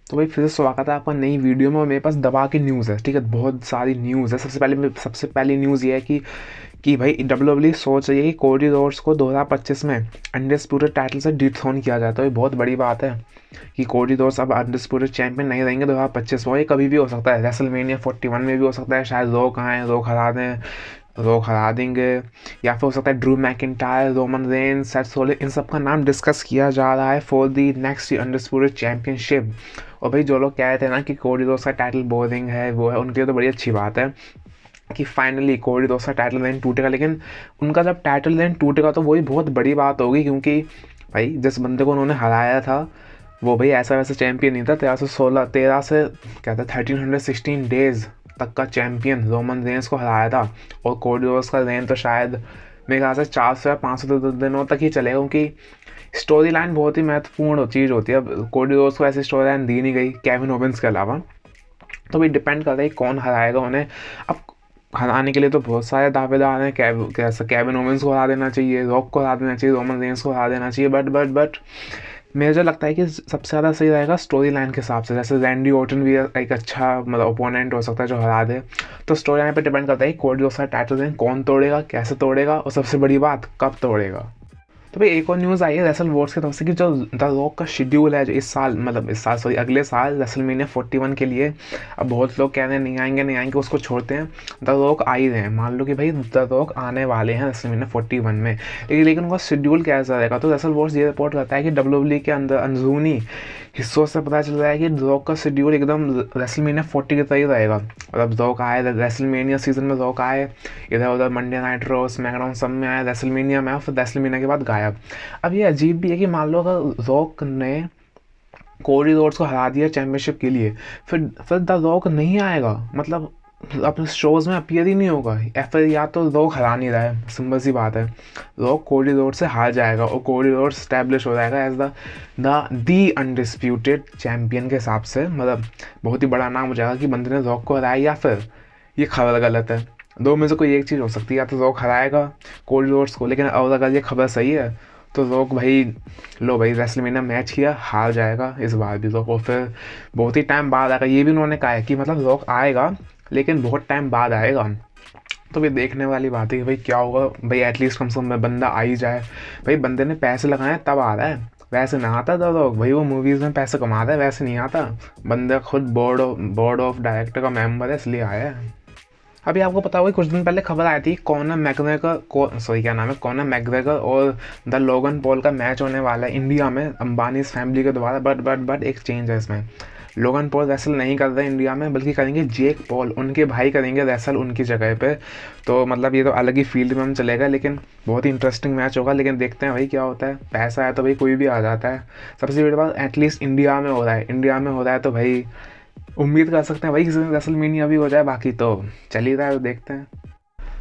तो भाई फिर से स्वागत है आपका नई वीडियो में। और मेरे पास दबा की न्यूज़ है, ठीक है, बहुत सारी न्यूज़ है। सबसे पहली न्यूज़ ये है कि भाई WWE सोच रही है कि कोडी रोड्स को 2025 में अनडिस्प्यूटेड टाइटल से डिथ्रोन किया जाए। तो ये बहुत बड़ी बात है कि कोडी रोड्स अब अनडिस्प्यूटेड चैंपियन नहीं रहेंगे 2025 में। ये कभी भी हो सकता है, रेसलमेनिया 41 में भी हो सकता है, शायद रोक आए, रोक हरा देंगे, या फिर हो सकता है Drew McIntyre, Roman Reigns, Seth Rollins, इन सब का नाम डिस्कस किया जा रहा है for the next undisputed championship. और भाई जो लोग कह रहे थे ना कि कोडी रोड्स का टाइटल बोरिंग है, वो है, उनके लिए तो बड़ी अच्छी बात है कि फाइनली कोडी रोड्स का टाइटल रेन टूटेगा। लेकिन उनका जब टाइटल रेन टूटेगा तो वही बहुत बड़ी बात होगी, क्योंकि भाई जिस बंदे को उन्होंने हराया था वो भाई ऐसा वैसा चैंपियन नहीं था। 13 से क्या था, 1316 डेज तक का चैंपियन रोमन रेंस को हराया था। और कोडी रोड्स का रेन तो शायद मेरे ख्याल से 400 या 500 दिनों तक ही चलेगा, क्योंकि स्टोरी लाइन बहुत ही महत्वपूर्ण चीज़ होती है। अब कोडी रोड्स को ऐसी स्टोरी लाइन दी नहीं गई केविन ओवेंस के अलावा, तो भाई डिपेंड करता है कौन हराएगा उन्हें। अब हराने के लिए तो बहुत सारे दावेदार हैं। केविन ओवेंस को हरा देना चाहिए, रॉक को हरा देना चाहिए, रोमन रेंस को हरा देना चाहिए, बट मुझे जो लगता है कि सबसे ज़्यादा सही रहेगा स्टोरी लाइन के हिसाब से। जैसे रैंडी ऑर्टन भी एक अच्छा मतलब ओपोनेंट हो सकता है जो हरा दे। तो स्टोरी लाइन पे डिपेंड करता है कि कोडी रोड्स का टाइटल रेन कौन तोड़ेगा, कैसे तोड़ेगा, और सबसे बड़ी बात कब तोड़ेगा। तो भाई एक और न्यूज़ आई है रेसल वॉर्स की तरफ से कि जो द रॉक का शेड्यूल है, जो इस साल सॉरी अगले साल रेसलमेनिया 41 के लिए, अब बहुत लोग कह रहे हैं नहीं आएंगे, उसको छोड़ते हैं। द रॉक आ ही रहे हैं, मान लो कि भाई द रॉक आने वाले हैं रेसलमेनिया 41 में, लेकिन उनका शेड्यूल कैसा रहेगा। तो रेसल वॉर्स ये रिपोर्ट करता है कि WWE के अंदर अंदरूनी हिस्सों से पता चल रहा है कि रॉक का शेड्यूल एकदम रेसलमेनिया 40 की तरह ही रहेगा। मतलब रॉक आए रेसलमेनिया सीजन में, रॉक आए इधर उधर, मंडे नाइट रॉ, स्मैकडाउन सब में आए, रेसलमेनिया में, फिर रेसलमेनिया के बाद गायब। अब ये अजीब भी है कि मान लो अगर रॉक ने कोडी रोड्स को हरा दिया चैंपियनशिप के लिए, फिर द रॉक नहीं आएगा, मतलब अपने शोज़ में अपीयर ही नहीं होगा। या फिर या तो रॉक हरा नहीं रहा है, सिंपल सी बात है, रॉक कोडी रोड्स से हार जाएगा और कोडी रोड्स स्टैब्लिश हो जाएगा एज द अनडिस्प्यूटेड चैम्पियन के हिसाब से। मतलब बहुत ही बड़ा नाम हो जाएगा कि बंदे ने रॉक को हराया, या फिर ये खबर गलत है। दो में से कोई एक चीज़ हो सकती है, या तो रॉक हराएगा कोडी रोड्स को, लेकिन और अगर ये खबर सही है तो रॉक भाई लो भाई रेसलमेनिया मैच किया, हार जाएगा इस बार भी रॉक, और फिर बहुत ही टाइम बाद आएगा। ये भी उन्होंने कहा है कि मतलब रॉक आएगा लेकिन बहुत टाइम बाद आएगा। तो भाई देखने वाली बात है कि भाई क्या होगा। भाई एटलीस्ट कम से कम बंदा आ ही जाए। भाई बंदे ने पैसे लगाए तब आ रहा है, वैसे ना आता था रॉक। भाई वो मूवीज़ में पैसे कमा रहा है, वैसे नहीं आता। बंदा खुद बोर्ड ऑफ डायरेक्टर का मेंबर है, इसलिए आया है। अभी आपको पता होगा कुछ दिन पहले खबर आई थी कॉनर मैकग्रेगर और द लोगन पॉल का मैच होने वाला है इंडिया में अंबानी फैमिली के द्वारा। बट एक चेंज है इसमें। लोगन पॉल रेसल नहीं कर रहे इंडिया में, बल्कि करेंगे जेक पॉल, उनके भाई करेंगे रेसल उनकी जगह पे। तो मतलब ये तो अलग ही फील्ड में हम चलेगा, लेकिन बहुत ही इंटरेस्टिंग मैच होगा। लेकिन देखते हैं भाई क्या होता है। पैसा है तो भाई कोई भी आ जाता है। सबसे बड़ी बात एटलीस्ट इंडिया में हो रहा है तो भाई उम्मीद कर सकते हैं भाई किसी दिन रेसलमेनिया भी हो जाए। बाकी तो चल ही रहा है, देखते हैं।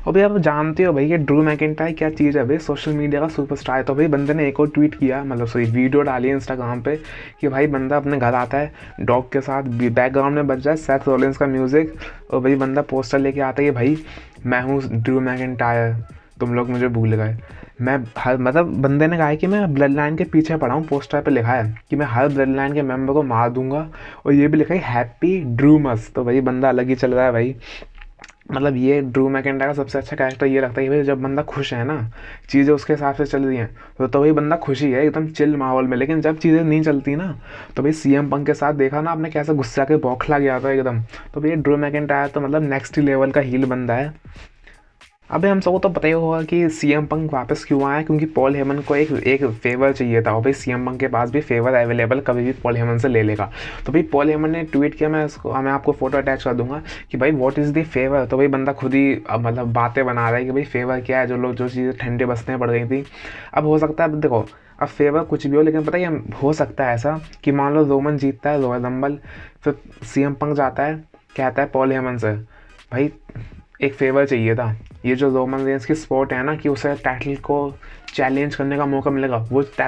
और भाई आप जानते हो भाई कि ड्रू मैकिंटायर क्या चीज़ है भाई, सोशल मीडिया का सुपरस्टार है। तो भाई बंदे ने एक और ट्वीट किया, मतलब सॉरी वीडियो डाली है इंस्टाग्राम पे, कि भाई बंदा अपने घर आता है डॉग के साथ, बैकग्राउंड में बज जाए सेथ रॉलिंस का म्यूज़िक, और भाई बंदा पोस्टर लेके आता है कि भाई मैं हूँ ड्रू मैकिंटायर, तुम लोग मुझे भूल गए। मैं हर मतलब बंदे ने कहा है कि मैं ब्लड लाइन के पीछे पड़ा हूँ। पोस्टर पे लिखा है कि मैं हर ब्लड लाइन के मेंबर को मार दूंगा, और ये भी लिखा है हैप्पी ड्रूमस। तो भाई बंदा अलग ही चल रहा है भाई। मतलब ये ड्रू मैकिंटायर का सबसे अच्छा कैरेक्टर ये लगता है कि भाई जब बंदा खुश है ना, चीज़ें उसके हिसाब से चल रही हैं, तो भाई बंदा खुशी है एकदम चिल माहौल में। लेकिन जब चीज़ें नहीं चलती ना, तो भाई CM पंक के साथ देखा ना आपने कैसे गुस्सा के बौखला गया था एकदम। तो भाई ड्रू मैकिंटायर तो मतलब नेक्स्ट लेवल का हील बंदा है। अबे हम सबको तो पता ही होगा कि CM पंक वापस क्यों आया, क्योंकि पॉल हेमन को एक फेवर चाहिए था। और भाई CM पंक के पास भी फेवर अवेलेबल, कभी भी पॉल हेमन से ले लेगा। तो भाई पॉल हेमन ने ट्वीट किया, मैं आपको फोटो अटैच कर दूंगा, कि भाई व्हाट इज़ द फेवर। तो भाई बंदा खुद ही मतलब बातें बना रहा है कि भाई फेवर क्या है, जो चीज़ें ठंडे बसने पड़ गई थी। अब हो सकता है, अब देखो अब फेवर कुछ भी हो, लेकिन पता है हो सकता है ऐसा कि मान लो रोमन जीतता है रॉयल रंबल, फिर CM पंक जाता है कहता है पॉल हेमन से भाई एक फेवर चाहिए था, ये जो रोमन रेंस की स्पोर्ट है ना कि उसे टाइटल को चैलेंज करने का मौका मिलेगा,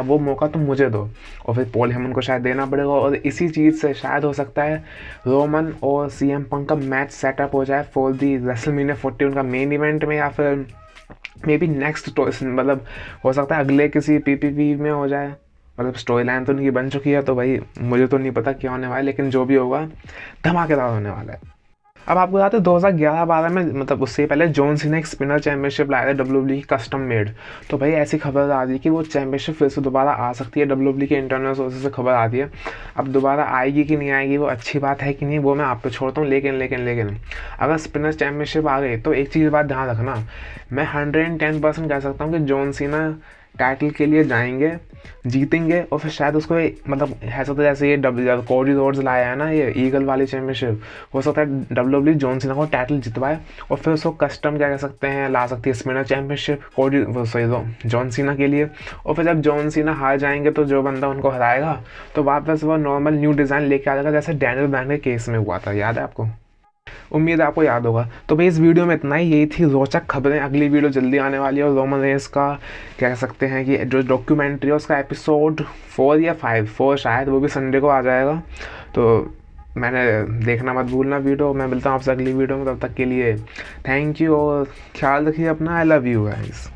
वो मौका तुम मुझे दो। और फिर पॉल हेमन को शायद देना पड़ेगा, और इसी चीज़ से शायद हो सकता है रोमन और CM पंक का मैच सेटअप हो जाए फॉर दी रेसलमेनिया 41 का मेन इवेंट में, या फिर मे बी नेक्स्ट मतलब हो सकता है अगले किसी PPV में हो जाए। मतलब स्टोरी लाइन तो उनकी बन चुकी है, तो भाई मुझे तो नहीं पता क्या होने वाला है, लेकिन जो भी होगा धमाकेदार होने वाला है। अब आपको याद है 2011-12 में, मतलब उससे पहले जॉन सीना एक स्पिनर चैंपियनशिप लाया था डब्ल्यूडब्ल्यूई कस्टम मेड। तो भाई ऐसी खबर आ रही है कि वो चैंपियनशिप फिर से दोबारा आ सकती है, डब्ल्यूडब्ल्यूई के इंटरनल सोर्सेज से खबर आती है। अब दोबारा आएगी कि नहीं आएगी, वो अच्छी बात है कि नहीं, वो मैं आप पे छोड़ता हूँ। लेकिन अगर स्पिनर चैंपियनशिप आ गई तो एक चीज़ बात ध्यान रखना, मैं 110% कह सकता हूँ कि जॉन सीना टाइटल के लिए जाएंगे, जीतेंगे, और फिर शायद उसको मतलब ऐसा तो जैसे ये कोडी रोड्स लाया है ना ये ईगल वाली चैंपियनशिप, हो सकता है डब्ल्यूडब्ल्यूई जॉन सीना को टाइटल जितवाए और फिर उसको कस्टम क्या कह सकते हैं ला सकती है स्पिनर चैंपियनशिप कोडी जॉन सीना के लिए। और फिर जब जॉन सीना हार जाएंगे तो जो बंदा उनको हराएगा तो वापस वो नॉर्मल न्यू डिज़ाइन लेके आ जाएगा, जैसे डैनियल ब्रायन के केस में हुआ था, याद है आपको? उम्मीद है आपको याद होगा। तो भाई इस वीडियो में इतना ही, यही थी रोचक खबरें। अगली वीडियो जल्दी आने वाली है और रोमन रेंस का कह सकते हैं कि जो डॉक्यूमेंट्री है उसका एपिसोड 4 या 4 शायद, वो भी संडे को आ जाएगा। तो मैंने देखना मत भूलना वीडियो। मैं मिलता हूँ आपसे अगली वीडियो में, तब तक के लिए थैंक यू और ख्याल रखिए अपना। I love you guys.